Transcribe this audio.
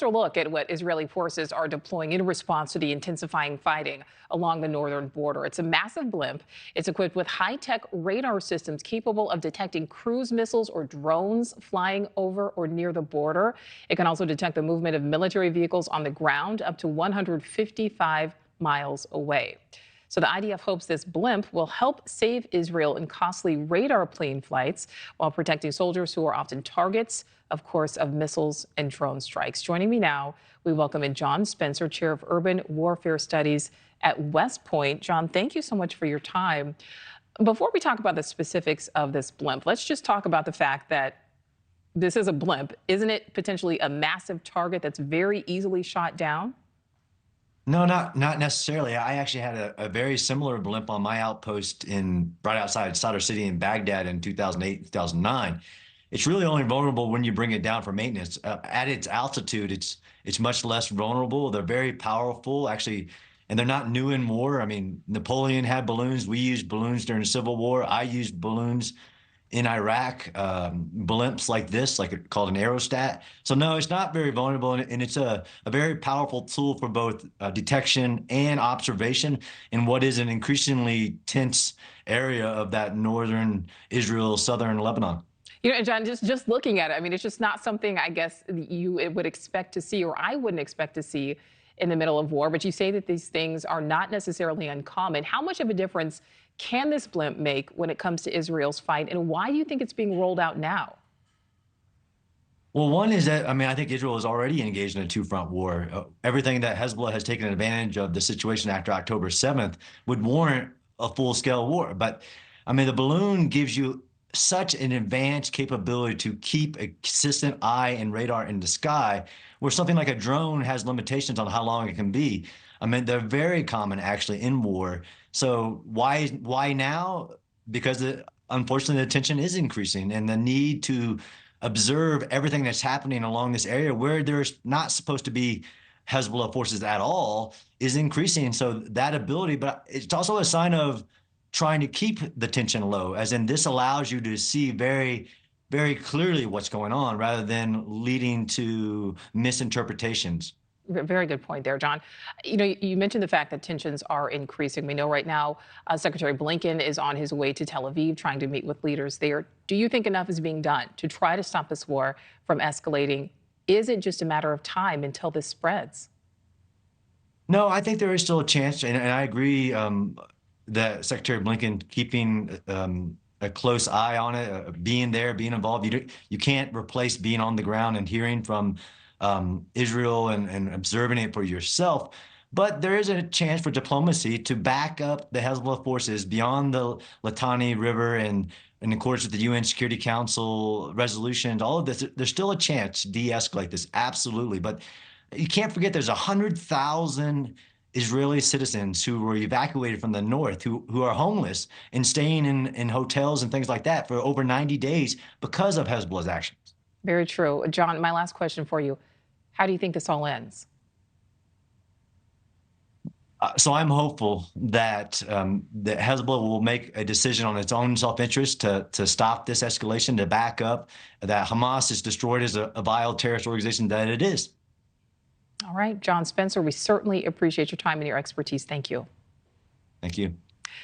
Look at what Israeli forces are deploying in response to the intensifying fighting along the northern border. It's a massive blimp. It's equipped with high-tech radar systems capable of detecting cruise missiles or drones flying over or near the border. It can also detect the movement of military vehicles on the ground up to 155 miles away. So the IDF hopes this blimp will help save Israel in costly radar plane flights while protecting soldiers who are often targets, of course, of missiles and drone strikes. Joining me now, we welcome in John Spencer, Chair of Urban Warfare Studies at West Point. John, thank you so much for your time. Before we talk about the specifics of this blimp, let's just talk about the fact that this is a blimp. Isn't it potentially a massive target that's very easily shot down? No, not necessarily. I actually had a very similar blimp on my outpost in right outside Sadr City in Baghdad in 2008, 2009. It's really only vulnerable when you bring it down for maintenance. At its altitude, it's much less vulnerable. They're very powerful, actually, and they're not new in war. I mean, Napoleon had balloons. We used balloons during the Civil War. I used balloons in Iraq, blimps like this, called an aerostat. So no, it's not very vulnerable, and it's a very powerful tool for both detection and observation in what is an increasingly tense area of that northern Israel, southern Lebanon. You know, John, just looking at it, I mean, it's just not something I guess you would expect to see, or I wouldn't expect to see in the middle of war. But you say that these things are not necessarily uncommon. How much of a difference can this blimp make when it comes to Israel's fight, and why do you think it's being rolled out now? Well, one is that, I mean, I think Israel is already engaged in a two-front war. Everything that Hezbollah has taken advantage of the situation after October 7th would warrant a full-scale war. But, I mean, the balloon gives you such an advanced capability to keep a consistent eye and radar in the sky, where something like a drone has limitations on how long it can be. I mean, they're very common actually in war. So why now? Because unfortunately the tension is increasing, and the need to observe everything that's happening along this area where there's not supposed to be Hezbollah forces at all is increasing. So that ability, but it's also a sign of trying to keep the tension low, as in this allows you to see very, very clearly what's going on rather than leading to misinterpretations. Very good point there, John. You know, you mentioned the fact that tensions are increasing. We know right now Secretary Blinken is on his way to Tel Aviv trying to meet with leaders there. Do you think enough is being done to try to stop this war from escalating? Is it just a matter of time until this spreads? No, I think there is still a chance, and I agree that Secretary Blinken keeping a close eye on it, being there, being involved. You can't replace being on the ground and hearing from Israel and observing it for yourself. But there is a chance for diplomacy to back up the Hezbollah forces beyond the Litani River and in accordance with the UN Security Council resolutions, all of this. There's still a chance to de-escalate this, absolutely. But you can't forget there's 100,000 Israeli citizens who were evacuated from the north, who are homeless and staying in hotels and things like that for over 90 days because of Hezbollah's actions. Very true. John, my last question for you. How do you think this all ends? So I'm hopeful that that Hezbollah will make a decision on its own self-interest to stop this escalation, to back up, that Hamas is destroyed as a vile terrorist organization that it is. All right, John Spencer, we certainly appreciate your time and your expertise. Thank you. Thank you.